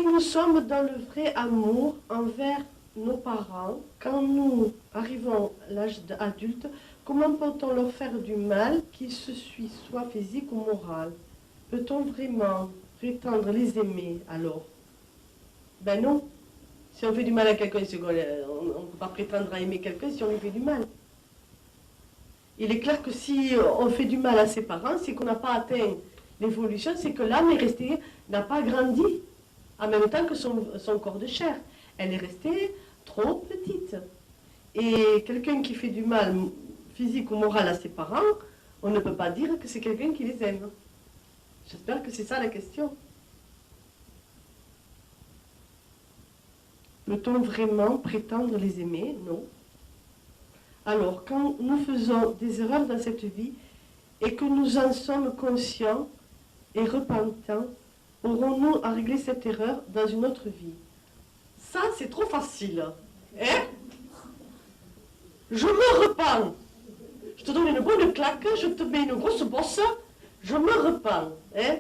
nous sommes dans le vrai amour envers nos parents, quand nous arrivons à l'âge adulte, comment peut-on leur faire du mal, qu'il se suit soit physique ou moral? Peut-on vraiment prétendre les aimer alors? Ben non. Si on fait du mal à quelqu'un, on ne peut pas prétendre à aimer quelqu'un si on lui fait du mal. Il est clair que si on fait du mal à ses parents, c'est qu'on n'a pas atteint l'évolution, c'est que l'âme est restée, n'a pas grandi en même temps que son corps de chair. Elle est restée trop petite. Et quelqu'un qui fait du mal physique ou moral à ses parents, on ne peut pas dire que c'est quelqu'un qui les aime. J'espère que c'est ça la question. Peut-on vraiment prétendre les aimer? Non. Alors, quand nous faisons des erreurs dans cette vie et que nous en sommes conscients et repentants, aurons-nous à régler cette erreur dans une autre vie? Ça, c'est trop facile. Hein? Je me repens. Je te donne une bonne claque, je te mets une grosse bosse, je me repens. Hein?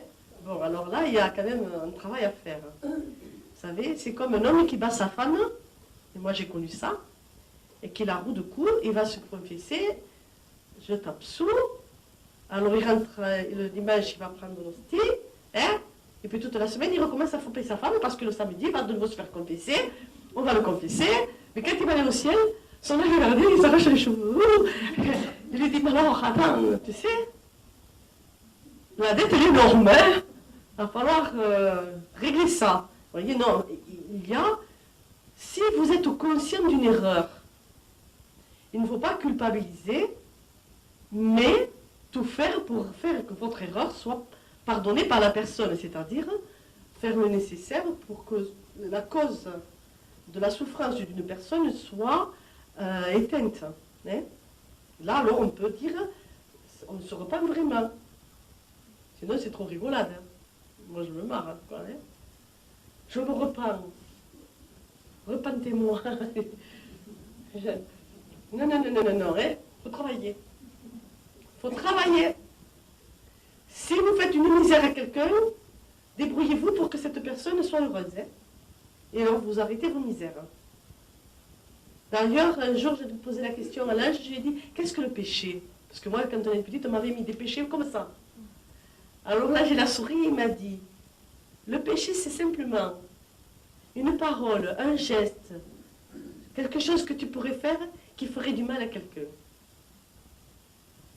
Bon, alors là, il y a quand même un travail à faire. Vous savez, c'est comme un homme qui bat sa femme, et moi j'ai connu ça, et qui la roue de coups, il va se confesser, je t'absous, alors il rentre le dimanche, il va prendre l'hostie, hein, et puis toute la semaine, il recommence à frapper sa femme, parce que le samedi, il va de nouveau se faire confesser, on va le confesser, mais quand il va aller au ciel, son œil regardé, il s'arrache les cheveux, il lui dit, mais alors, attends, tu sais, la dette elle est énorme, hein, il va falloir régler ça. Vous voyez, non, il y a, si vous êtes conscient d'une erreur, il ne faut pas culpabiliser, mais tout faire pour faire que votre erreur soit pardonnée par la personne, c'est-à-dire faire le nécessaire pour que la cause de la souffrance d'une personne soit éteinte. Hein? Là, alors, on peut dire, on ne se repent vraiment. Sinon, c'est trop rigolade. Hein? Moi, je me marre. Hein, quoi, hein? Je me repens. Repentez-moi. Non, non, non, non, non, non, hein. Faut travailler. Faut travailler. Si vous faites une misère à quelqu'un, débrouillez-vous pour que cette personne soit heureuse. Hein. Et alors, vous arrêtez vos misères. D'ailleurs, un jour, j'ai posé la question à l'âge, je lui ai dit, qu'est-ce que le péché? Parce que moi, quand on était petite, on m'avait mis des péchés comme ça. Alors là, j'ai la souris, il m'a dit, le péché, c'est simplement une parole, un geste, quelque chose que tu pourrais faire qui ferait du mal à quelqu'un.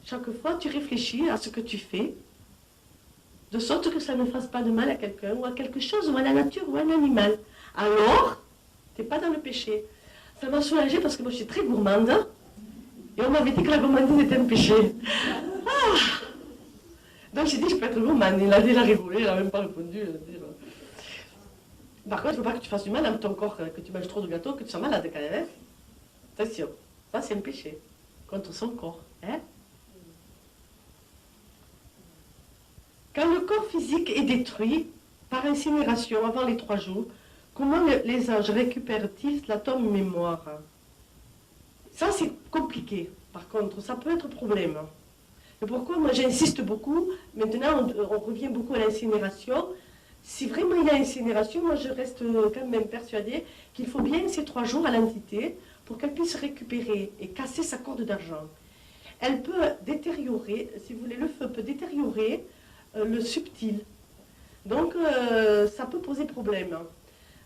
Chaque fois, tu réfléchis à ce que tu fais, de sorte que ça ne fasse pas de mal à quelqu'un, ou à quelque chose, ou à la nature, ou à un animal. Alors, tu n'es pas dans le péché. Ça m'a soulagée parce que moi, je suis très gourmande, et on m'avait dit que la gourmandise était un péché. Ah. Donc j'ai dit, je peux être gourmande. Il a rigolé, il n'a même pas répondu. Par contre, il ne faut pas que tu fasses du mal à ton corps, que tu manges trop de gâteaux, que tu sois malade quand même. Hein? Attention, ça c'est un péché contre son corps. Hein? Quand le corps physique est détruit par incinération avant les 3 jours, comment les anges récupèrent-ils l'atome mémoire? Ça c'est compliqué, par contre, ça peut être problème. Et pourquoi moi j'insiste beaucoup, maintenant on revient beaucoup à l'incinération. Si vraiment il y a incinération, moi je reste quand même persuadée qu'il faut bien ces 3 jours à l'entité pour qu'elle puisse récupérer et casser sa corde d'argent. Elle peut détériorer, si vous voulez, le feu peut détériorer le subtil. Donc ça peut poser problème.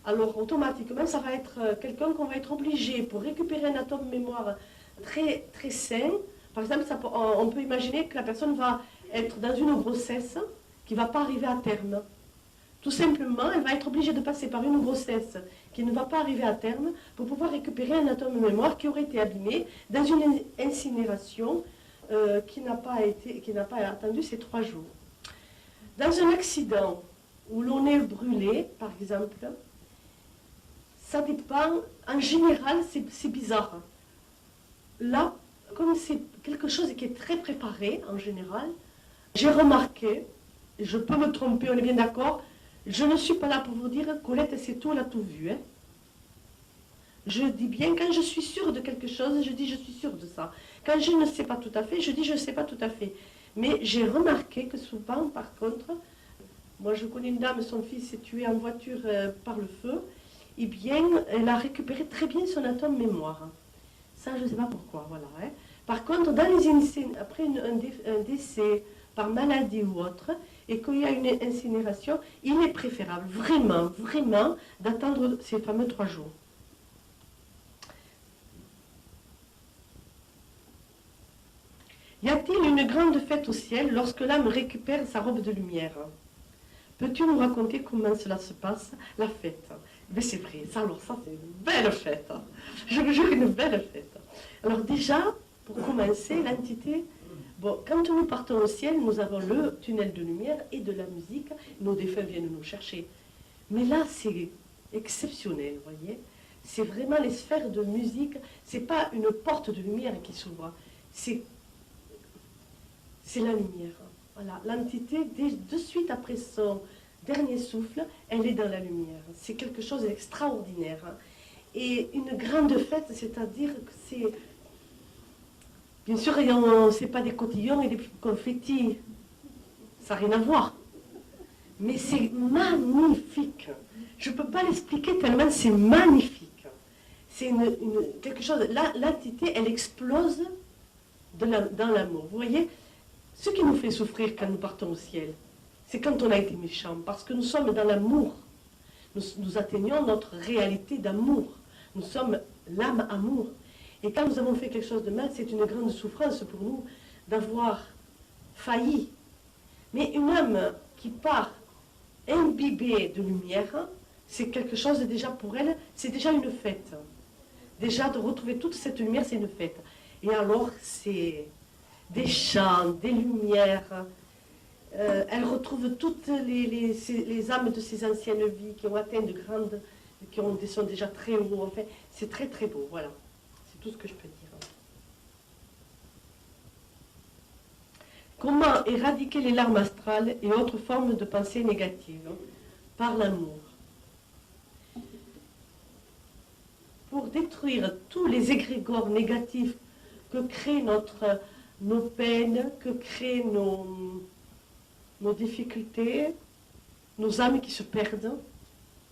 Alors automatiquement, ça va être quelqu'un qu'on va être obligé pour récupérer un atome mémoire très, très sain. Par exemple, on peut imaginer que la personne va être dans une grossesse qui ne va pas arriver à terme. Tout simplement, elle va être obligée de passer par une grossesse qui ne va pas arriver à terme pour pouvoir récupérer un atome mémoire qui aurait été abîmé dans une incinération qui n'a pas attendu ces 3 jours. Dans un accident où l'on est brûlé, par exemple, ça dépend, en général, c'est bizarre. Là, comme c'est quelque chose qui est très préparé, en général, j'ai remarqué, et je peux me tromper, on est bien d'accord, je ne suis pas là pour vous dire, Colette, c'est tout, elle a tout vu. Hein. Je dis bien, quand je suis sûre de quelque chose, je dis je suis sûre de ça. Quand je ne sais pas tout à fait, je dis je ne sais pas tout à fait. Mais j'ai remarqué que souvent, par contre, Moi, je connais une dame, son fils s'est tué en voiture par le feu. Eh bien, elle a récupéré très bien son atome mémoire. Ça, je ne sais pas pourquoi, voilà. Hein. Par contre, dans les après un décès par maladie ou autre, et qu'il y a une incinération, il est préférable, vraiment, vraiment, d'attendre ces fameux 3 jours. Y a-t-il une grande fête au ciel lorsque l'âme récupère sa robe de lumière? Peux-tu nous raconter comment cela se passe, la fête? Mais c'est vrai, ça, alors ça, c'est une belle fête. Je vous jure, une belle fête. Alors déjà, pour commencer, l'entité, bon, quand nous partons au ciel, nous avons le tunnel de lumière et de la musique. Nos défunts viennent nous chercher. Mais là, c'est exceptionnel, vous voyez. C'est vraiment les sphères de musique. C'est pas une porte de lumière qui s'ouvre. C'est la lumière. Voilà, l'entité, de suite après son dernier souffle, elle est dans la lumière. C'est quelque chose d'extraordinaire. Et une grande fête, c'est-à-dire que c'est... Bien sûr, ce n'est pas des cotillons et des confettis. Ça n'a rien à voir. Mais c'est magnifique. Je ne peux pas l'expliquer tellement c'est magnifique. C'est quelque chose... L'entité, elle explose dans l'amour. Vous voyez, ce qui nous fait souffrir quand nous partons au ciel, c'est quand on a été méchant, parce que nous sommes dans l'amour. Nous atteignons notre réalité d'amour. Nous sommes l'âme amour. Et quand nous avons fait quelque chose de mal, c'est une grande souffrance pour nous d'avoir failli. Mais une âme qui part imbibée de lumière, c'est quelque chose déjà pour elle, c'est déjà une fête. Déjà de retrouver toute cette lumière, c'est une fête. Et alors, c'est des chants, des lumières. Elle retrouve toutes les âmes de ses anciennes vies qui ont atteint de grandes, sont déjà très hauts. Enfin, c'est très très beau, voilà. C'est tout ce que je peux dire. Comment éradiquer les larmes astrales et autres formes de pensées négatives? Par l'amour. Pour détruire tous les égrégores négatifs que créent nos peines, que créent nos difficultés, nos âmes qui se perdent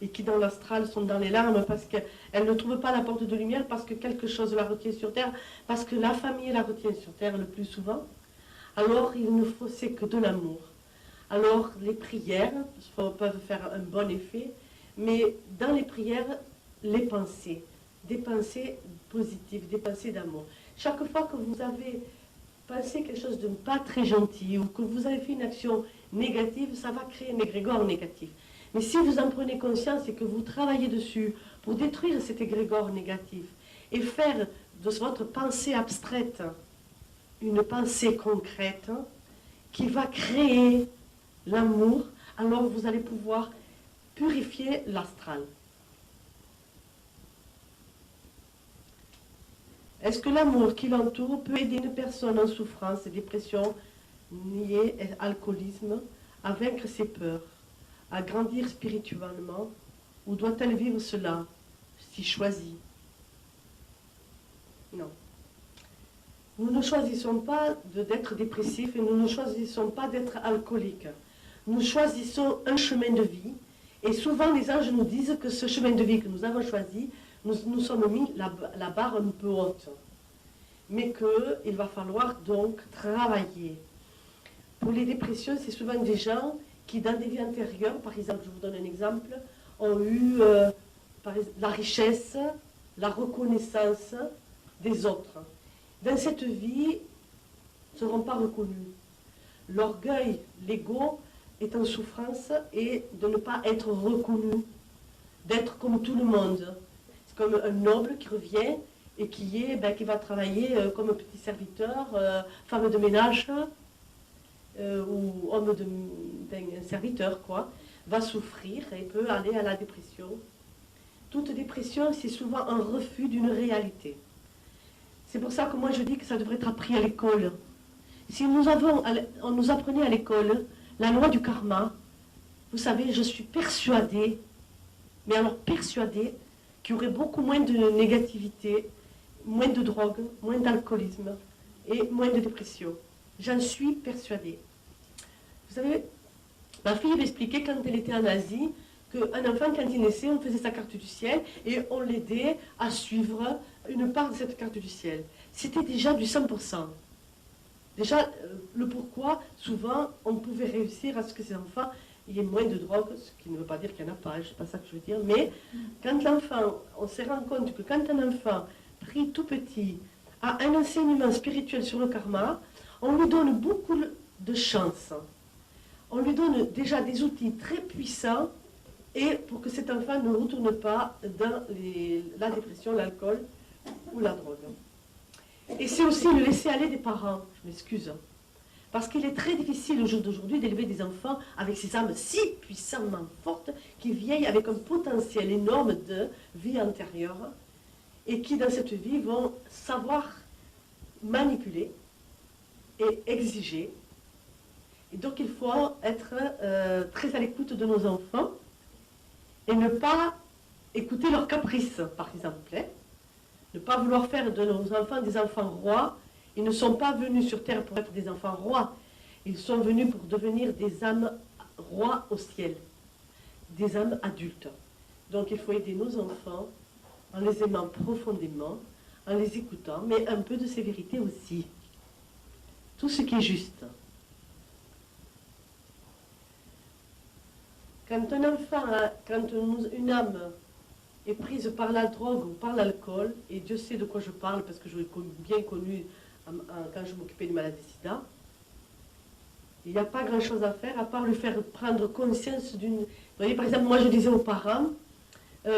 et qui dans l'astral sont dans les larmes parce qu'elles ne trouvent pas la porte de lumière, parce que quelque chose la retient sur terre, parce que la famille la retient sur terre le plus souvent. Alors il ne faut c'est que de l'amour. Alors les prières peuvent faire un bon effet, mais dans les prières, les pensées, des pensées positives, des pensées d'amour. Chaque fois que vous avez pensé quelque chose de pas très gentil ou que vous avez fait une action négative, ça va créer un égrégore négatif. Mais si vous en prenez conscience et que vous travaillez dessus pour détruire cet égrégore négatif et faire de votre pensée abstraite une pensée concrète qui va créer l'amour, alors vous allez pouvoir purifier l'astral. Est-ce que l'amour qui l'entoure peut aider une personne en souffrance, dépression, liée à l'alcoolisme, à vaincre ses peurs, à grandir spirituellement, ou doit-elle vivre cela, si choisie? Non. Nous ne choisissons pas d'être dépressifs et nous ne choisissons pas d'être alcooliques. Nous choisissons un chemin de vie et souvent les anges nous disent que ce chemin de vie que nous avons choisi, nous sommes mis la barre un peu haute. Mais qu'il va falloir donc travailler. Pour les dépressions, c'est souvent des gens qui, dans des vies antérieures, par exemple, je vous donne un exemple, ont eu la richesse, la reconnaissance des autres. Dans cette vie, ne seront pas reconnus. L'orgueil, l'ego est en souffrance et de ne pas être reconnu, d'être comme tout le monde. C'est comme un noble qui revient et qui va travailler comme petit serviteur, femme de ménage ou homme d'un serviteur, quoi, va souffrir et peut aller à la dépression. Toute dépression, c'est souvent un refus d'une réalité. C'est pour ça que moi je dis que ça devrait être appris à l'école. Si on nous apprenait à l'école la loi du karma, vous savez, je suis persuadée, mais alors persuadée, qu'il y aurait beaucoup moins de négativité, moins de drogue, moins d'alcoolisme et moins de dépression. J'en suis persuadée. Vous savez, Ma fille m'expliquait quand elle était en Asie qu'un enfant, quand il naissait, on faisait sa carte du ciel et on l'aidait à suivre une part de cette carte du ciel. C'était déjà du 100%. Déjà, le pourquoi, souvent, on pouvait réussir à ce que ces enfants aient moins de drogue, ce qui ne veut pas dire qu'il n'y en a pas, c'est pas ça que je veux dire, mais quand l'enfant, on se rend compte que quand un enfant, pris tout petit, a un enseignement spirituel sur le karma, on lui donne beaucoup de chance. On lui donne déjà des outils très puissants et pour que cet enfant ne retourne pas dans la dépression, l'alcool ou la drogue. Et c'est aussi le laisser aller des parents, je m'excuse. Parce qu'il est très difficile au jour d'aujourd'hui d'élever des enfants avec ces âmes si puissamment fortes qui viennent avec un potentiel énorme de vie antérieure et qui dans cette vie vont savoir manipuler et exiger. Et donc il faut être très à l'écoute de nos enfants et ne pas écouter leurs caprices, par exemple. Ne pas vouloir faire de nos enfants des enfants rois. Ils ne sont pas venus sur terre pour être des enfants rois. Ils sont venus pour devenir des âmes rois au ciel, des âmes adultes. Donc il faut aider nos enfants en les aimant profondément, en les écoutant, mais un peu de sévérité aussi. Tout ce qui est juste. Quand un enfant, quand une âme est prise par la drogue ou par l'alcool, et Dieu sait de quoi je parle parce que je l'ai bien connu quand je m'occupais du maladie sida, il n'y a pas grand chose à faire à part lui faire prendre conscience d'une... Vous voyez, par exemple, moi je disais aux parents,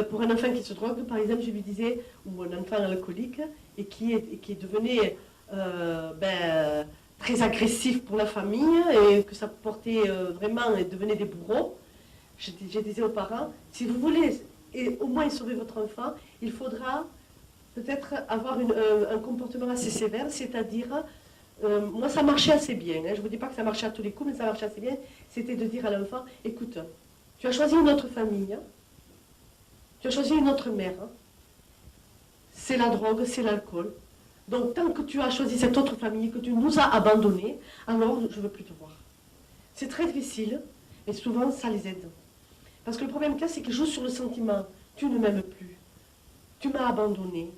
pour un enfant qui se drogue, par exemple, je lui disais, ou un enfant alcoolique, et qui devenait très agressif pour la famille, et que ça portait vraiment, et devenait des bourreaux, je disais aux parents, si vous voulez et au moins sauver votre enfant, il faudra peut-être avoir un comportement assez sévère, c'est-à-dire, moi ça marchait assez bien, hein, je ne vous dis pas que ça marchait à tous les coups, mais ça marchait assez bien, c'était de dire à l'enfant, écoute, tu as choisi une autre famille, hein, tu as choisi une autre mère, hein, c'est la drogue, c'est l'alcool, donc tant que tu as choisi cette autre famille, que tu nous as abandonnés, alors je ne veux plus te voir. C'est très difficile, mais souvent ça les aide. Parce que le problème qu'il y a, c'est qu'ils jouent sur le sentiment. Tu ne m'aimes plus. Tu m'as abandonné.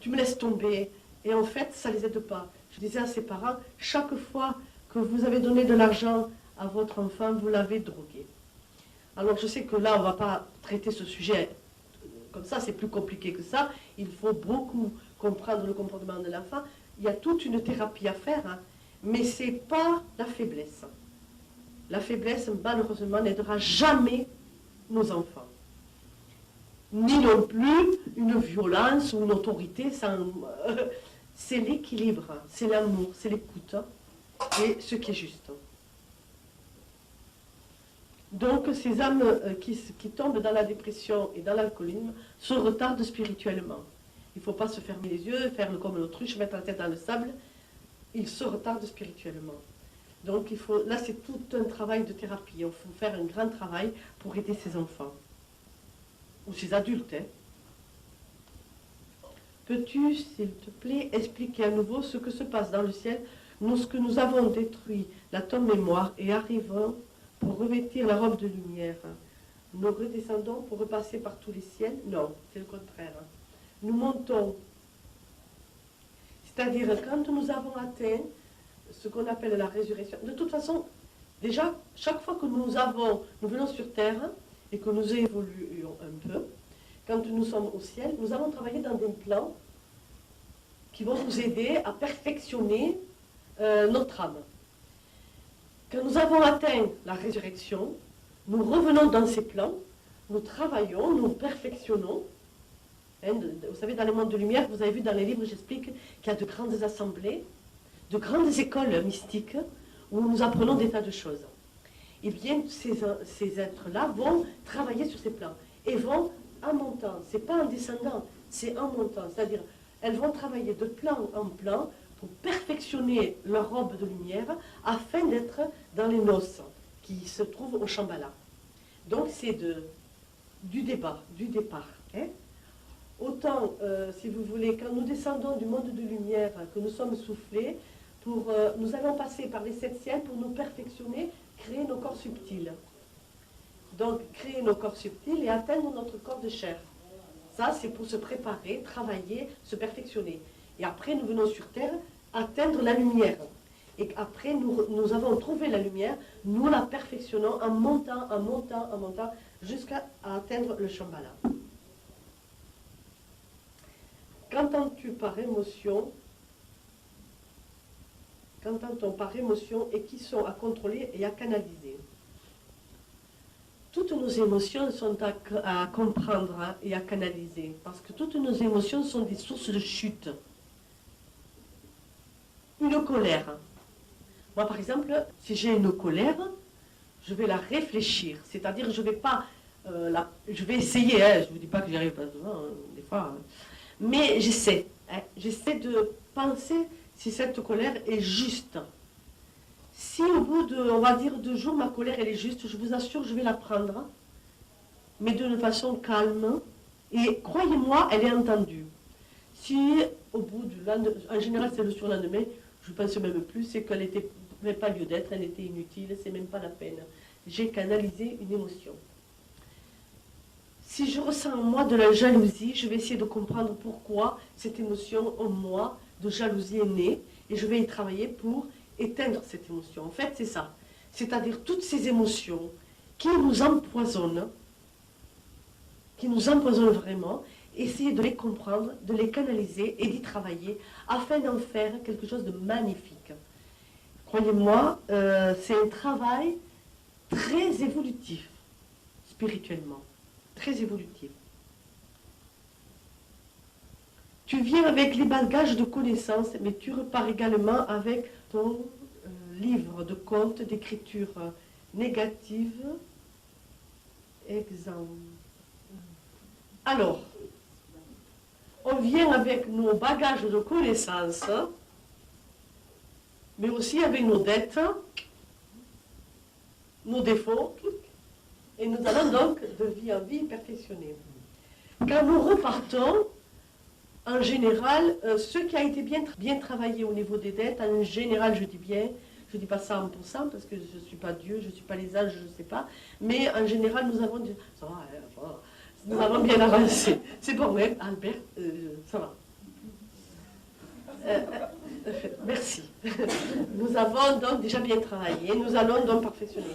Tu me laisses tomber. Et en fait, ça ne les aide pas. Je disais à ses parents, chaque fois que vous avez donné de l'argent à votre enfant, vous l'avez drogué. Alors je sais que là, on ne va pas traiter ce sujet comme ça, c'est plus compliqué que ça. Il faut beaucoup comprendre le comportement de l'enfant. Il y a toute une thérapie à faire, hein, mais ce n'est pas la faiblesse. La faiblesse, malheureusement, n'aidera jamais nos enfants. Ni non plus une violence ou une autorité, c'est l'équilibre, c'est l'amour, c'est l'écoute et ce qui est juste. Donc ces âmes qui tombent dans la dépression et dans l'alcoolisme se retardent spirituellement. Il ne faut pas se fermer les yeux, faire comme l'autruche, mettre la tête dans le sable. Ils se retardent spirituellement. Donc là c'est tout un travail de thérapie. Il faut faire un grand travail pour aider ces enfants. Ou ces adultes. Hein. Peux-tu, s'il te plaît, expliquer à nouveau ce que se passe dans le ciel, lorsque nous avons détruit l'atome mémoire et arrivons pour revêtir la robe de lumière? Nous redescendons pour repasser par tous les ciels? Non, c'est le contraire. Nous montons. C'est-à-dire, quand nous avons atteint ce qu'on appelle la résurrection, de toute façon, déjà, chaque fois que nous venons sur Terre et que nous évoluons un peu, quand nous sommes au ciel, nous allons travailler dans des plans qui vont nous aider à perfectionner notre âme. Quand nous avons atteint la résurrection, nous revenons dans ces plans, nous travaillons, nous perfectionnons. Hein, vous savez, dans les mondes de lumière, vous avez vu dans les livres, j'explique qu'il y a de grandes assemblées, de grandes écoles mystiques où nous apprenons des tas de choses. Et bien, ces êtres-là vont travailler sur ces plans et vont en montant. Ce n'est pas en descendant, c'est en montant. C'est-à-dire, elles vont travailler de plan en plan pour perfectionner leur robe de lumière afin d'être dans les noces qui se trouvent au Shambhala. Donc, c'est du départ. Hein. Autant, si vous voulez, quand nous descendons du monde de lumière, que nous sommes soufflés, nous allons passer par les 7 ciels pour nous perfectionner créer nos corps subtils. Donc, créer nos corps subtils et atteindre notre corps de chair. Ça, c'est pour se préparer, travailler, se perfectionner. Et après, nous venons sur Terre atteindre la lumière. Et après, nous avons trouvé la lumière, nous la perfectionnons en montant, jusqu'à atteindre le Shambhala. Qu'entends-tu par émotion? Qu'entend-on par émotion et qui sont à contrôler et à canaliser? Toutes nos émotions sont à comprendre et à canaliser, parce que toutes nos émotions sont des sources de chute. Une colère. Moi, par exemple, si j'ai une colère, je vais la réfléchir. C'est-à-dire, je vais pas, je vais essayer. Je ne vous dis pas que j'y arrive pas souvent, des fois. Mais j'essaie. J'essaie de penser si cette colère est juste. Si au bout de, on va dire, 2 jours, ma colère elle est juste, je vous assure, je vais la prendre, mais d'une façon calme. Et croyez-moi, elle est entendue. Si au bout du lendemain, en général c'est le surlendemain, je ne pense même plus, c'est qu'elle n'avait pas lieu d'être, elle était inutile, c'est même pas la peine. J'ai canalisé une émotion. Si je ressens en moi de la jalousie, je vais essayer de comprendre pourquoi cette émotion en moi de jalousie est née, et je vais y travailler pour éteindre cette émotion. En fait, c'est ça. C'est-à-dire toutes ces émotions qui nous empoisonnent vraiment, essayer de les comprendre, de les canaliser et d'y travailler afin d'en faire quelque chose de magnifique. Croyez-moi, c'est un travail très évolutif, spirituellement, très évolutif. Tu viens avec les bagages de connaissances, mais tu repars également avec ton livre de contes, d'écriture négative. Exemple. Alors, on vient avec nos bagages de connaissances, mais aussi avec nos dettes, nos défauts, et nous allons donc de vie en vie perfectionner. Quand nous repartons, en général, ce qui a été bien travaillé au niveau des dettes, en général, je dis bien, je ne dis pas ça en pourcent, parce que je ne suis pas Dieu, je ne suis pas les anges, je ne sais pas, mais en général, nous avons ça va, nous avons bien avancé. C'est bon, même, Albert, ça va. Merci. Nous avons donc déjà bien travaillé, nous allons donc perfectionner.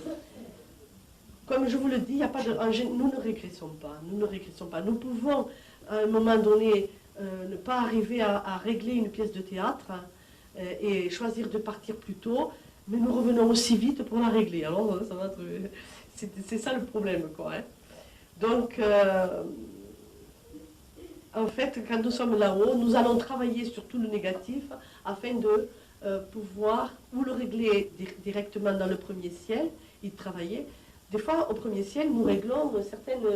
Comme je vous le dis, il y a pas de, nous ne régressons pas, Nous pouvons, à un moment donné, ne pas arriver à régler une pièce de théâtre et choisir de partir plus tôt, mais nous revenons aussi vite pour la régler. Alors, ça va c'est ça le problème, quoi. Hein. Donc, en fait, quand nous sommes là-haut, nous allons travailler sur tout le négatif afin de pouvoir ou le régler directement dans le premier ciel, y travailler. Des fois, au premier ciel, nous réglons certaines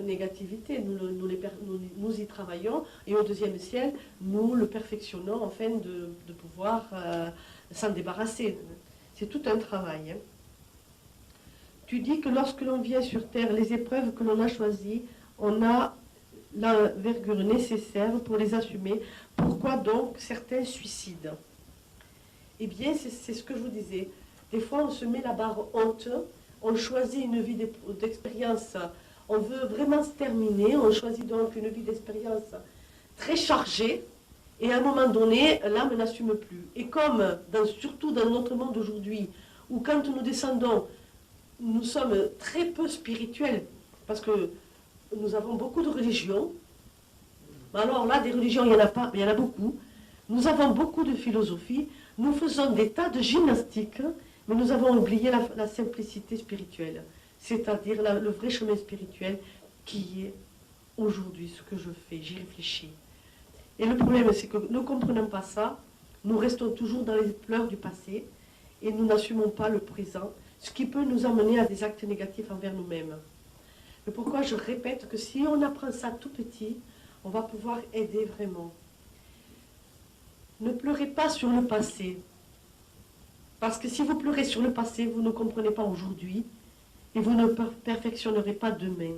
négativités, nous y travaillons, et au deuxième ciel, nous le perfectionnons afin de pouvoir s'en débarrasser. C'est tout un travail. Hein. Tu dis que lorsque l'on vient sur Terre, les épreuves que l'on a choisies, on a l'envergure nécessaire pour les assumer. Pourquoi donc certains suicident? Eh bien, c'est ce que je vous disais. Des fois, on se met la barre haute, on choisit une vie d'expérience, on veut vraiment se terminer, on choisit donc une vie d'expérience très chargée, et à un moment donné, l'âme n'assume plus. Et comme, surtout dans notre monde d'aujourd'hui, où quand nous descendons, nous sommes très peu spirituels, parce que nous avons beaucoup de religions. Alors là, des religions, il n'y en a pas, mais il y en a beaucoup. Nous avons beaucoup de philosophie, nous faisons des tas de gymnastique, mais nous avons oublié la simplicité spirituelle, c'est-à-dire le vrai chemin spirituel qui est aujourd'hui ce que je fais, j'y réfléchis. Et le problème, c'est que nous ne comprenons pas ça, nous restons toujours dans les pleurs du passé, et nous n'assumons pas le présent, ce qui peut nous amener à des actes négatifs envers nous-mêmes. Mais pourquoi je répète que si on apprend ça tout petit, on va pouvoir aider vraiment. Ne pleurez pas sur le passé. Parce que si vous pleurez sur le passé, vous ne comprenez pas aujourd'hui et vous ne perfectionnerez pas demain.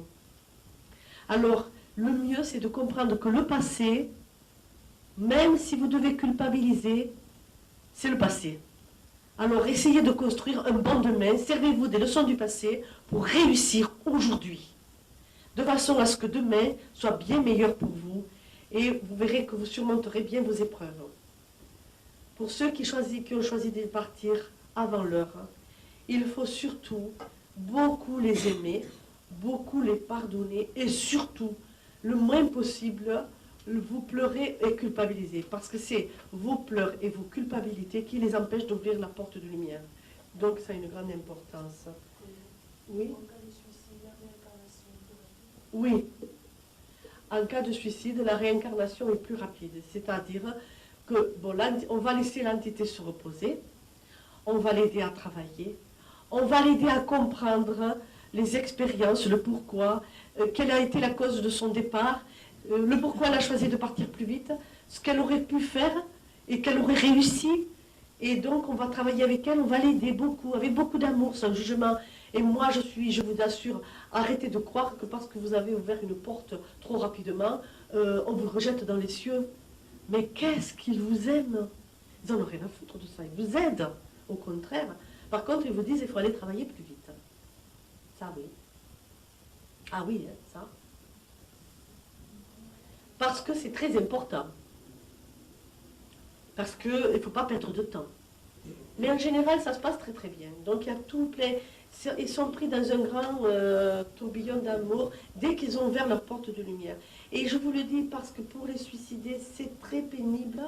Alors, le mieux, c'est de comprendre que le passé, même si vous devez culpabiliser, c'est le passé. Alors essayez de construire un bon demain, servez-vous des leçons du passé pour réussir aujourd'hui, de façon à ce que demain soit bien meilleur pour vous, et vous verrez que vous surmonterez bien vos épreuves. Pour ceux qui ont choisi de partir avant l'heure, il faut surtout beaucoup les aimer, beaucoup les pardonner, et surtout, le moins possible, vous pleurez et culpabiliser, parce que c'est vos pleurs et vos culpabilités qui les empêchent d'ouvrir la porte de lumière. Donc ça a une grande importance. Oui. Oui. En cas de suicide, la réincarnation est plus rapide. C'est-à-dire que bon, on va laisser l'entité se reposer, on va l'aider à travailler, on va l'aider à comprendre les expériences, le pourquoi, quelle a été la cause de son départ, le pourquoi elle a choisi de partir plus vite, ce qu'elle aurait pu faire et qu'elle aurait réussi. Et donc on va travailler avec elle, on va l'aider beaucoup, avec beaucoup d'amour, sans jugement. Et moi je vous assure, arrêtez de croire que parce que vous avez ouvert une porte trop rapidement, on vous rejette dans les cieux. Mais qu'est-ce qu'ils vous aiment? Ils n'en ont rien à foutre de ça, ils vous aident, au contraire. Par contre, ils vous disent qu'il faut aller travailler plus vite. Ça oui. Ah oui, ça. Parce que c'est très important. Parce qu'il ne faut pas perdre de temps. Mais en général, ça se passe très très bien. Donc il y a tout plein. Ils sont pris dans un grand tourbillon d'amour dès qu'ils ont ouvert leur porte de lumière. Et je vous le dis parce que pour les suicider, c'est très pénible,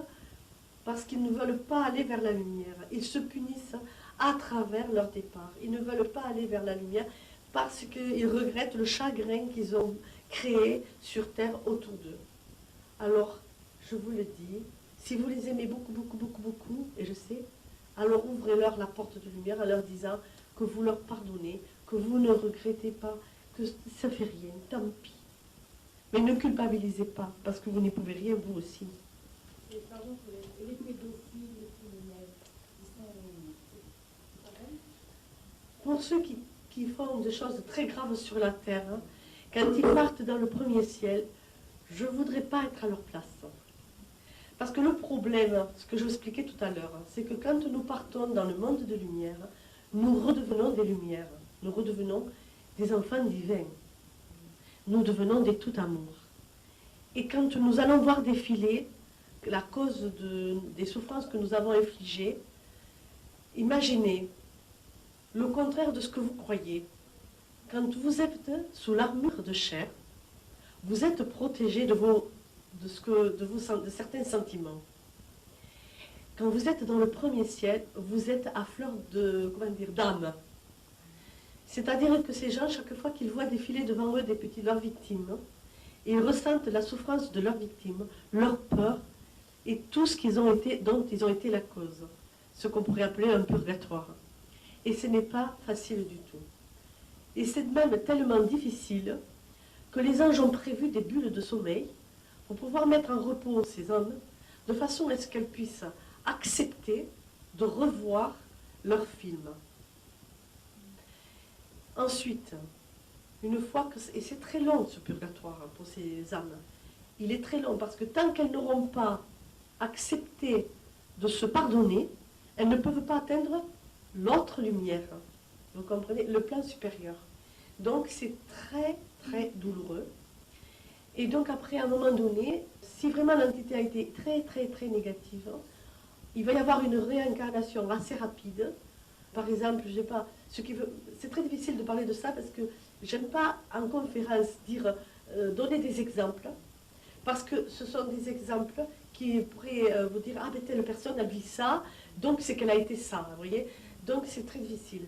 parce qu'ils ne veulent pas aller vers la lumière. Ils se punissent à travers leur départ. Ils ne veulent pas aller vers la lumière parce qu'ils regrettent le chagrin qu'ils ont créé sur Terre autour d'eux. Alors, je vous le dis, si vous les aimez beaucoup, beaucoup, beaucoup, beaucoup, et je sais, alors ouvrez-leur la porte de lumière en leur disant que vous leur pardonnez, que vous ne regrettez pas, que ça ne fait rien, tant pis. Mais ne culpabilisez pas, parce que vous n'y pouvez rien, vous aussi. Et pardon, les pédophiles, les criminels, ils sont pareils? Pour ceux qui font des choses très graves sur la terre, hein, quand ils partent dans le premier ciel, je ne voudrais pas être à leur place. Parce que le problème, ce que je vous expliquais tout à l'heure, c'est que quand nous partons dans le monde de lumière, nous redevenons des lumières, nous redevenons des enfants divins, nous devenons des tout amour. Et quand nous allons voir défiler la cause des souffrances que nous avons infligées, imaginez le contraire de ce que vous croyez. Quand vous êtes sous l'armure de chair, vous êtes protégé de certains sentiments. Quand vous êtes dans le premier ciel, vous êtes à fleur d'âme. C'est-à-dire que ces gens, chaque fois qu'ils voient défiler devant eux leurs victimes, ils ressentent la souffrance de leurs victimes, leur peur et tout ce dont ils ont été la cause. Ce qu'on pourrait appeler un purgatoire. Et ce n'est pas facile du tout. Et c'est même tellement difficile que les anges ont prévu des bulles de sommeil pour pouvoir mettre en repos ces âmes, de façon à ce qu'elles puissent accepter de revoir leur film. Ensuite, une fois que... Et c'est très long ce purgatoire pour ces âmes. Il est très long parce que tant qu'elles n'auront pas accepté de se pardonner, elles ne peuvent pas atteindre l'autre lumière. Vous comprenez? Le plan supérieur. Donc c'est très très douloureux. Et donc après, à un moment donné, si vraiment l'entité a été très très très négative, il va y avoir une réincarnation assez rapide. Par exemple, je sais pas, c'est très difficile de parler de ça parce que j'aime pas en conférence donner des exemples, parce que ce sont des exemples qui pourraient vous dire, ah ben telle personne elle vit ça, donc c'est qu'elle a été ça, vous voyez. Donc c'est très difficile.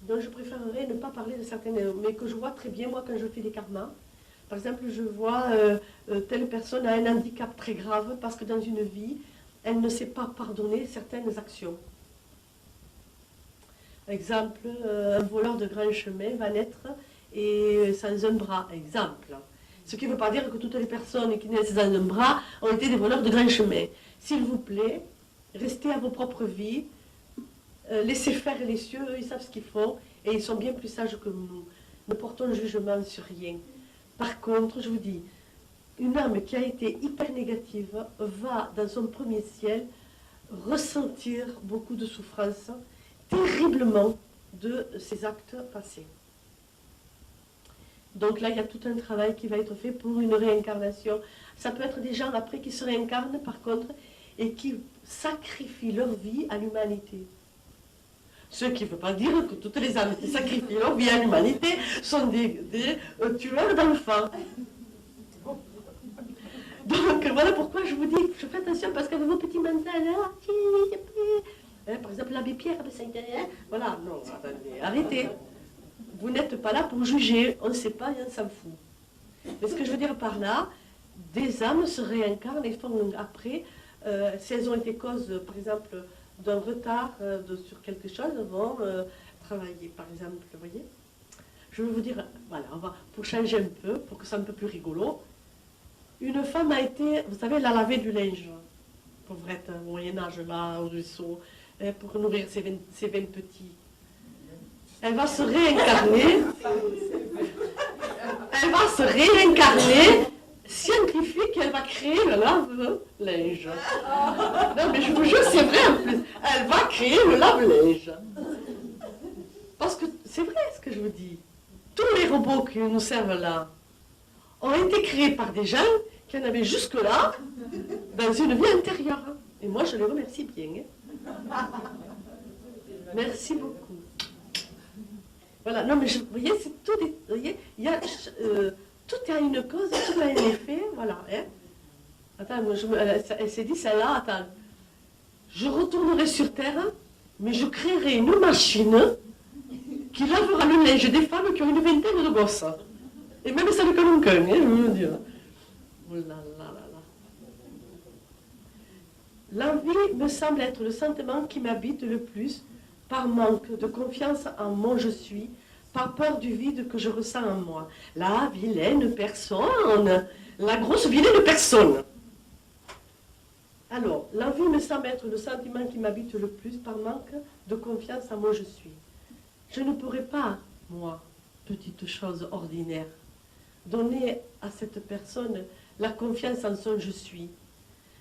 Donc je préférerais ne pas parler de certaines, mais que je vois très bien moi quand je fais des karmas. Par exemple, je vois telle personne a un handicap très grave parce que dans une vie, elle ne sait pas pardonner certaines actions. Par exemple, un voleur de grand chemin va naître et sans un bras, exemple. Ce qui ne veut pas dire que toutes les personnes qui naissent sans un bras ont été des voleurs de grand chemin. S'il vous plaît, restez à vos propres vies, laissez faire les cieux, eux, ils savent ce qu'ils font et ils sont bien plus sages que nous. Ne portons jugement sur rien. Par contre, je vous dis, une âme qui a été hyper négative va, dans son premier ciel, ressentir beaucoup de souffrance terriblement de ces actes passés. Donc là, il y a tout un travail qui va être fait pour une réincarnation. Ça peut être des gens après qui se réincarnent, par contre, et qui sacrifient leur vie à l'humanité. Ce qui ne veut pas dire que toutes les âmes qui sacrifient leur vie à l'humanité sont des tueurs d'enfants. Donc voilà pourquoi je vous dis, je fais attention parce qu'avec vos petits mentales, par exemple l'abbé Pierre, voilà, non, attendez, arrêtez. Vous n'êtes pas là pour juger, on ne sait pas et on s'en fout. Mais ce que je veux dire par là, des âmes se réincarnent et font après, si elles ont été cause, par exemple, d'un retard sur quelque chose, vont travailler, par exemple, vous voyez. Je vais vous dire, voilà, pour changer un peu, pour que ça soit un peu plus rigolo, une femme a été, vous savez, elle a lavé du linge, pauvrette, au Moyen-Âge, là, au ruisseau, pour nourrir ses 20 petits. Elle va se réincarner, scientifique, elle va créer le lave-linge. Non, mais je vous jure, c'est vrai en plus. Elle va créer le lave-linge. Parce que c'est vrai ce que je vous dis. Tous les robots qui nous servent là ont été créés par des gens qui en avaient jusque-là dans une vie antérieure. Et moi, je les remercie bien. Merci beaucoup. Voilà, non mais vous voyez, c'est tout, vous voyez, tout a une cause, tout a un effet, voilà. Hein. Attends, elle s'est dit, celle-là, attends, je retournerai sur Terre, mais je créerai une machine qui lavera le linge des femmes qui ont une vingtaine de gosses. Et même celles qui n'ont qu'un, hein, je veux dire. Oh là là là là. L'envie me semble être le sentiment qui m'habite le plus, par manque de confiance en mon je suis, par peur du vide que je ressens en moi. La vilaine personne, la grosse vilaine personne. Alors, l'envie me semble être le sentiment qui m'habite le plus, par manque de confiance en mon je suis. Je ne pourrais pas, moi, petite chose ordinaire, donner à cette personne la confiance en son je suis.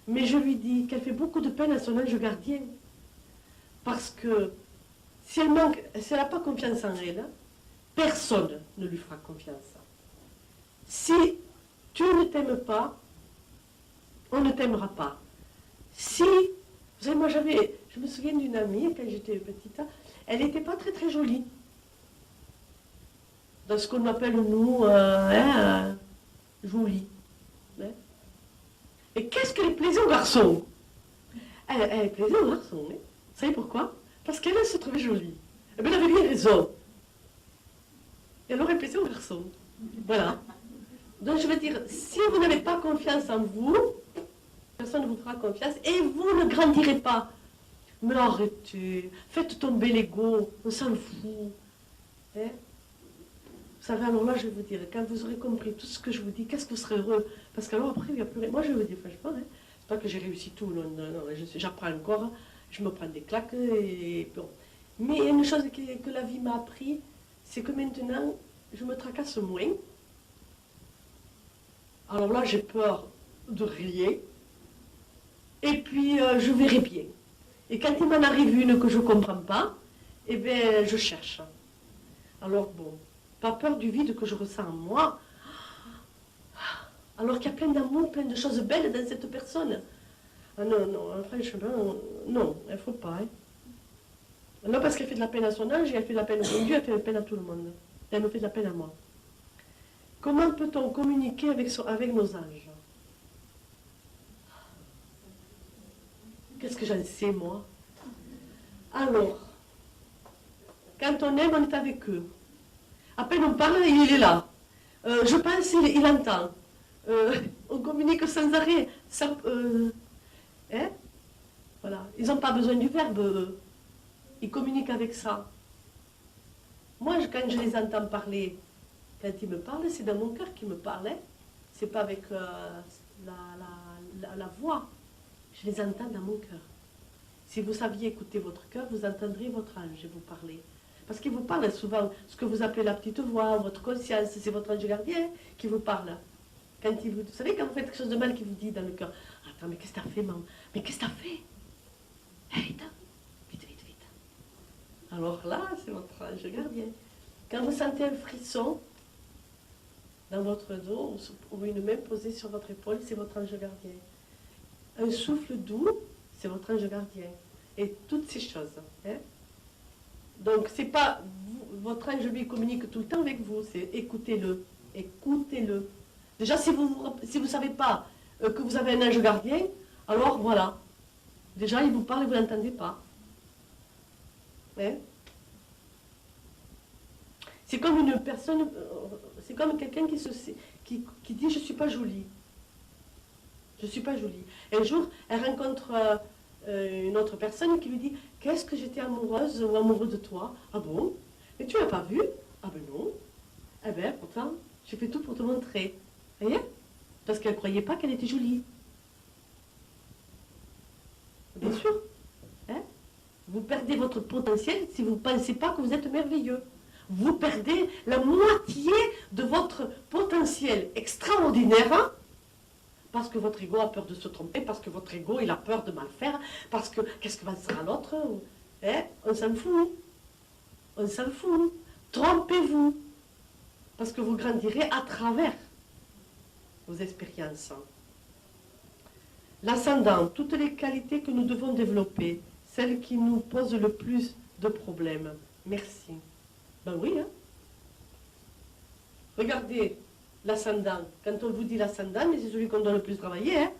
Mais je lui dis qu'elle fait beaucoup de peine à son ange gardien. Parce que si elle n'a pas confiance en elle, personne ne lui fera confiance. Si tu ne t'aimes pas, on ne t'aimera pas. Si, vous savez, moi je me souviens d'une amie, quand j'étais petite, elle n'était pas très très jolie. Dans ce qu'on appelle nous, jolie. Hein. Et qu'est-ce qu'elle plaisait aux garçons? Elle plaisait aux garçons. Hein. Vous savez pourquoi? Parce qu'elle se trouvait jolie. Eh bien, elle avait bien raison. Et elle aurait plaisir aux garçons. Voilà. Donc, je veux dire, si vous n'avez pas confiance en vous, personne ne vous fera confiance et vous ne grandirez pas. Mais arrêtez, faites tomber l'ego, on s'en fout. Hein? Vous savez, alors là, je vais vous dire, quand vous aurez compris tout ce que je vous dis, qu'est-ce que vous serez heureux? Parce qu'alors après, il n'y a plus rien. Moi, je vais vous dire, franchement, hein, c'est pas que j'ai réussi tout, non, j'apprends encore, je me prends des claques, et bon. Mais il y a une chose que la vie m'a appris, c'est que maintenant, je me tracasse moins. Alors là, j'ai peur de rien. Et puis, je verrai bien. Et quand il m'en arrive une que je ne comprends pas, eh bien, je cherche. Alors bon, pas peur du vide que je ressens en moi, alors qu'il y a plein d'amour, plein de choses belles dans cette personne. Ah non, non, franchement, non, il ne faut pas. Hein. Non, parce qu'elle fait de la peine à son âge, et elle fait de la peine au bon Dieu, elle fait de la peine à tout le monde. Elle me fait de la peine à moi. Comment peut-on communiquer avec nos anges? Qu'est-ce que j'en sais, moi? Alors, quand on aime, on est avec eux. À peine on parle, il est là. Je pense, il entend. On communique sans arrêt. Hein? Voilà. Ils n'ont pas besoin du verbe, eux. Ils communiquent avec ça. Moi, quand je les entends parler, quand ils me parlent, c'est dans mon cœur qu'ils me parlent. Hein? C'est pas avec la voix. Je les entends dans mon cœur. Si vous saviez écouter votre cœur, vous entendrez votre ange vous parler. Parce qu'il vous parle souvent, ce que vous appelez la petite voix, votre conscience, c'est votre ange gardien qui vous parle. Quand vous savez, quand vous faites quelque chose de mal, qui vous dit dans le cœur, attends, mais qu'est-ce que t'as fait, maman? Mais qu'est-ce que t'as fait? Hey, vite, vite, vite. Alors là, c'est votre ange gardien. Quand vous sentez un frisson dans votre dos ou une main posée sur votre épaule, c'est votre ange gardien. Un souffle doux, c'est votre ange gardien. Et toutes ces choses. Hein. Donc, c'est pas votre ange lui communique tout le temps avec vous, c'est écoutez-le. Écoutez-le. Déjà, si vous ne savez pas que vous avez un ange gardien, alors voilà. Déjà, il vous parle et vous ne l'entendez pas. Hein. C'est comme une personne, c'est comme quelqu'un qui dit je ne suis pas jolie. Je ne suis pas jolie. Et un jour, elle rencontre une autre personne qui lui dit qu'est-ce que j'étais amoureuse ou amoureux de toi? Ah bon? Mais tu ne l'as pas vu? Ah ben non. Eh bien, pourtant, j'ai fait tout pour te montrer. Vous voyez? Parce qu'elle ne croyait pas qu'elle était jolie. Bien sûr. Hein? Vous perdez votre potentiel si vous ne pensez pas que vous êtes merveilleux. Vous perdez la moitié de votre potentiel extraordinaire hein, parce que votre ego a peur de se tromper, parce que votre ego il a peur de mal faire, parce que qu'est-ce que va faire l'autre hein? On s'en fout. On s'en fout. Trompez-vous. Parce que vous grandirez à travers vos expériences. L'ascendant, toutes les qualités que nous devons développer, celles qui nous posent le plus de problèmes. Merci. Ben oui, hein. Regardez l'ascendant. Quand on vous dit l'ascendant, mais c'est celui qu'on doit le plus travailler, hein.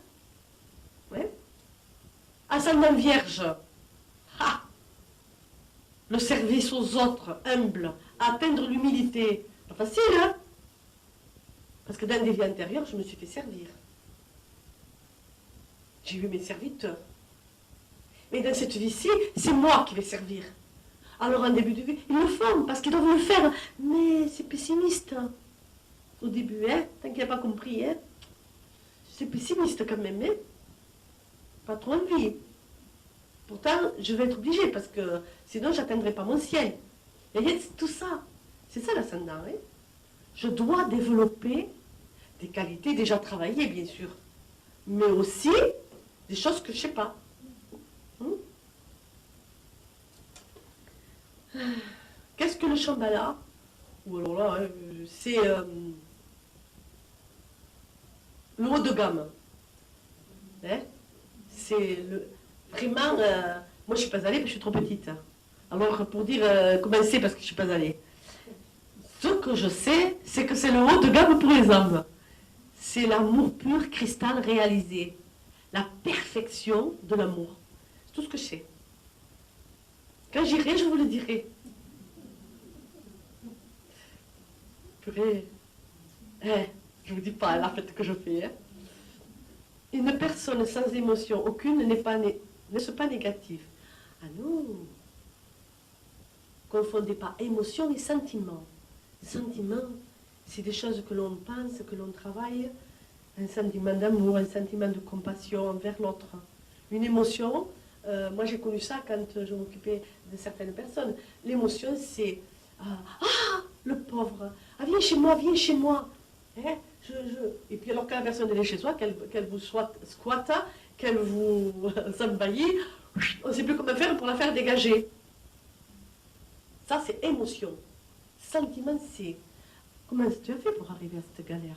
Ouais. Ascendant vierge. Ha! Le service aux autres, humble, atteindre l'humilité. Pas facile, hein. Parce que dans des vies antérieures, je me suis fait servir. J'ai eu mes serviteurs. Mais dans cette vie-ci, c'est moi qui vais servir. Alors en début de vie, ils le font parce qu'ils doivent le faire. Mais c'est pessimiste. Au début, hein, tant qu'il n'a pas compris, hein, c'est pessimiste quand même. Hein. Pas trop envie. Pourtant, je vais être obligée parce que sinon, je n'atteindrai pas mon ciel. Et c'est tout ça. C'est ça l'ascendant. Hein. Je dois développer des qualités déjà travaillées, bien sûr. Mais aussi des choses que je ne sais pas. Qu'est-ce que le Shambhala? Ou alors là, c'est le haut de gamme. Hein? C'est vraiment. Moi, je ne suis pas allée parce que je suis trop petite. Alors, pour dire comment c'est, parce que je ne suis pas allée. Ce que je sais, c'est que c'est le haut de gamme pour les hommes. C'est l'amour pur, cristal réalisé. La perfection de l'amour. C'est tout ce que je sais. Quand j'irai, je vous le dirai. Purée. Je ne vous dis pas la fête que je fais. Hein. Une personne sans émotion aucune n'est pas négative. Ah non. Confondez pas émotion et sentiment. Sentiment, c'est des choses que l'on pense, que l'on travaille. Un sentiment d'amour, un sentiment de compassion envers l'autre. Une émotion, moi j'ai connu ça quand je m'occupais de certaines personnes. L'émotion, c'est ah, le pauvre, ah, viens chez moi, viens chez moi. Hein, Et puis alors quand la personne est chez soi, qu'elle vous squatte, qu'elle vous envahit, on ne sait plus comment faire pour la faire dégager. Ça, c'est émotion. Sentiment, c'est comment tu as fait pour arriver à cette galère?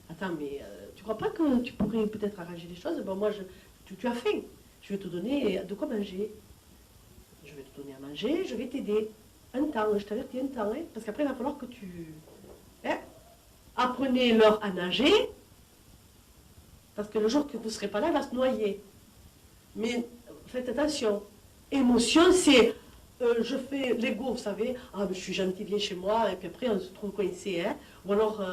Attends, mais tu crois pas que tu pourrais peut-être arranger les choses? Bon, moi, tu as faim. Je vais te donner de quoi manger. Je vais te donner à manger, je vais t'aider. Un temps, je t'avertis un temps, hein, parce qu'après, il va falloir que tu... Hein, apprenez-leur à nager, parce que le jour que vous ne serez pas là, elle va se noyer. Mais faites attention. Émotion, c'est... je fais l'ego, vous savez. Ah, mais je suis gentil, viens chez moi, et puis après, on se trouve coincé. Hein, ou alors...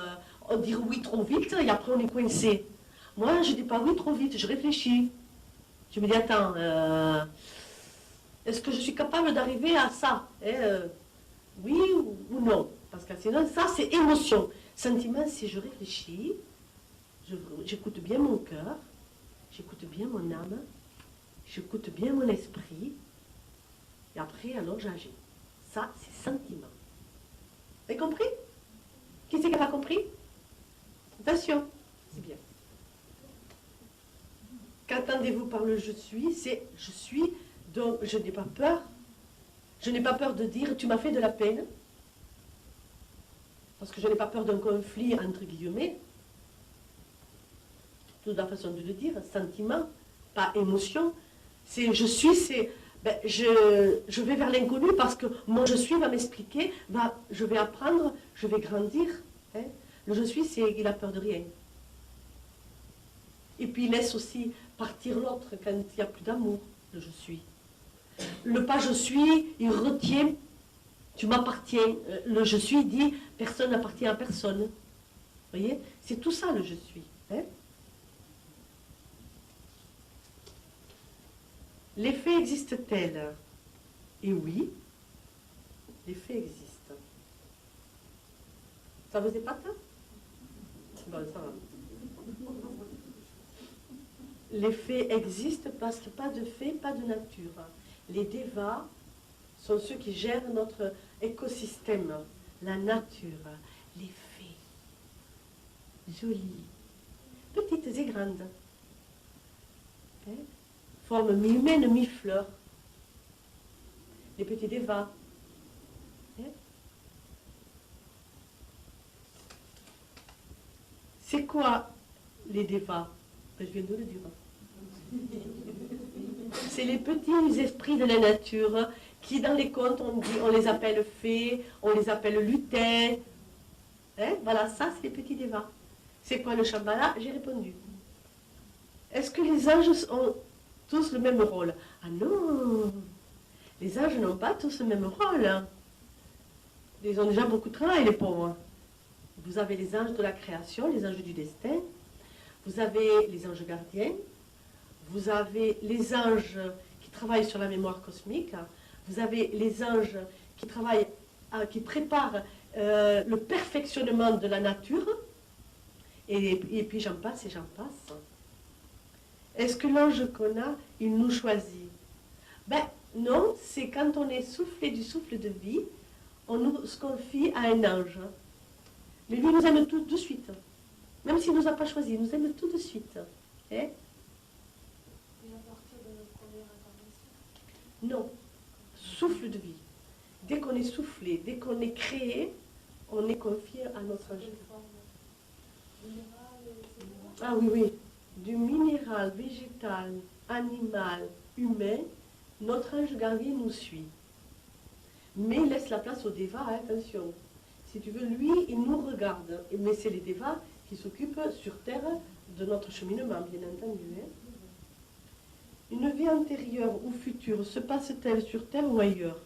on dit oui trop vite et après on est coincé. Moi, je ne dis pas oui trop vite, je réfléchis. Je me dis, attends, est-ce que je suis capable d'arriver à ça hein, oui ou non? Parce que sinon, ça, c'est émotion. Sentiment, c'est je réfléchis, j'écoute bien mon cœur, j'écoute bien mon âme, j'écoute bien mon esprit, et après, alors, j'agis. Ça, c'est sentiment. Vous avez compris? Qui c'est qui n'a pas compris? Attention, c'est bien. Qu'entendez-vous par le je suis? C'est je suis, donc je n'ai pas peur Je n'ai pas peur de dire « tu m'as fait de la peine », parce que je n'ai pas peur d'un conflit entre guillemets. De la façon de le dire, sentiment, pas émotion. C'est je suis, c'est ben, je vais vers l'inconnu parce que mon je suis va m'expliquer, je vais apprendre, je vais grandir. Hein. Le je suis, c'est il a peur de rien. Et puis il laisse aussi partir l'autre quand il n'y a plus d'amour, le je suis. Le pas je suis, il retient, tu m'appartiens. Le je suis dit, personne n'appartient à personne. Vous voyez, c'est tout ça le je suis. Hein. Les faits existent-elles? Et oui, les faits existent. Ça vous épate? Bon, ça va. Les faits existent parce qu'il n'y a pas de faits, pas de nature. Les devas sont ceux qui gèrent notre écosystème, la nature, les fées, jolies, petites et grandes. Hein? Forme mi-humaine, mi-fleur. Les petits devas. Hein? C'est quoi les devas? Je viens de le dire. C'est les petits esprits de la nature qui, dans les contes, on les appelle fées, on les appelle lutins. Hein? Voilà, ça, c'est les petits devas. C'est quoi le Shambhala? J'ai répondu. Est-ce que les anges ont tous le même rôle? Ah non, les anges n'ont pas tous le même rôle. Ils ont déjà beaucoup de travail, les pauvres. Vous avez les anges de la création, les anges du destin. Vous avez les anges gardiens. Vous avez les anges qui travaillent sur la mémoire cosmique. Vous avez les anges qui travaillent, qui préparent le perfectionnement de la nature. Et puis j'en passe et j'en passe. Est-ce que l'ange qu'on a, il nous choisit? Ben non, c'est quand on est soufflé du souffle de vie, on nous se confie à un ange. Mais lui nous aime tout de suite. Même s'il ne nous a pas choisi, il nous aime tout de suite. Hein? Et à partir de notre première incarnation? Non. Souffle de vie. Dès qu'on est soufflé, dès qu'on est créé, on est confié à notre ange. Ah oui, oui. Du minéral, végétal, animal, humain, notre ange gardien nous suit. Mais il laisse la place aux devas, hein, attention. Si tu veux, lui, il nous regarde. Mais c'est les devas qui s'occupent sur Terre de notre cheminement, bien entendu. Hein. Une vie antérieure ou future se passe-t-elle sur Terre ou ailleurs?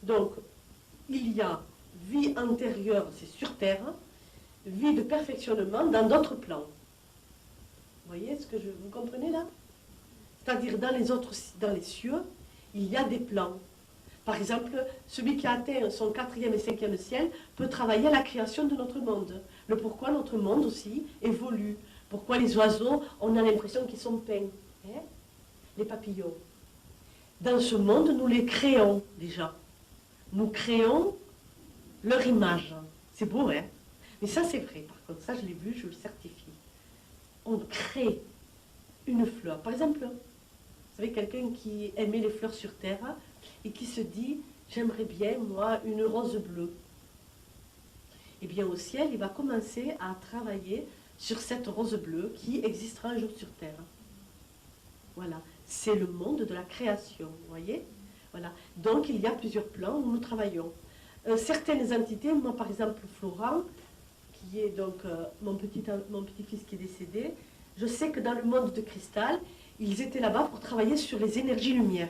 Donc, il y a vie antérieure, c'est sur Terre, vie de perfectionnement dans d'autres plans. Vous voyez ce que vous comprenez là? C'est-à-dire dans les cieux, il y a des plans. Par exemple, celui qui a atteint son 4e et 5e ciel peut travailler à la création de notre monde. Le pourquoi notre monde aussi évolue. Pourquoi les oiseaux, on a l'impression qu'ils sont peints. Hein? Les papillons. Dans ce monde, nous les créons déjà. Nous créons leur image. C'est beau, hein? Mais ça, c'est vrai. Par contre, ça, je l'ai vu, je le certifie. On crée une fleur. Par exemple, vous savez, quelqu'un qui aimait les fleurs sur Terre et qui se dit, j'aimerais bien, moi, une rose bleue. Eh bien, au ciel, il va commencer à travailler sur cette rose bleue qui existera un jour sur Terre. Voilà. C'est le monde de la création, vous voyez? Voilà. Donc, il y a plusieurs plans où nous travaillons. Certaines entités, moi, par exemple, Florent, qui est donc mon petit-fils qui est décédé, je sais que dans le monde de cristal, ils étaient là-bas pour travailler sur les énergies lumière.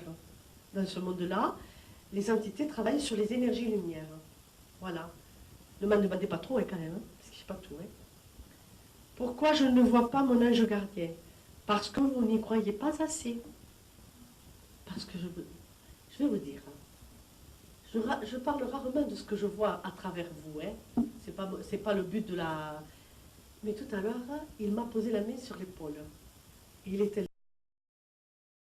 Dans ce monde-là, les entités travaillent sur les énergies lumière. Voilà. Ne m'en demandez pas trop, hein, quand même, hein, parce que je ne sais pas tout. Hein. Pourquoi je ne vois pas mon ange gardien? Parce que vous n'y croyez pas assez. Parce que je vais vous dire, je parle rarement de ce que je vois à travers vous. Hein. C'est pas le but de la... Mais tout à l'heure, il m'a posé la main sur l'épaule. Il était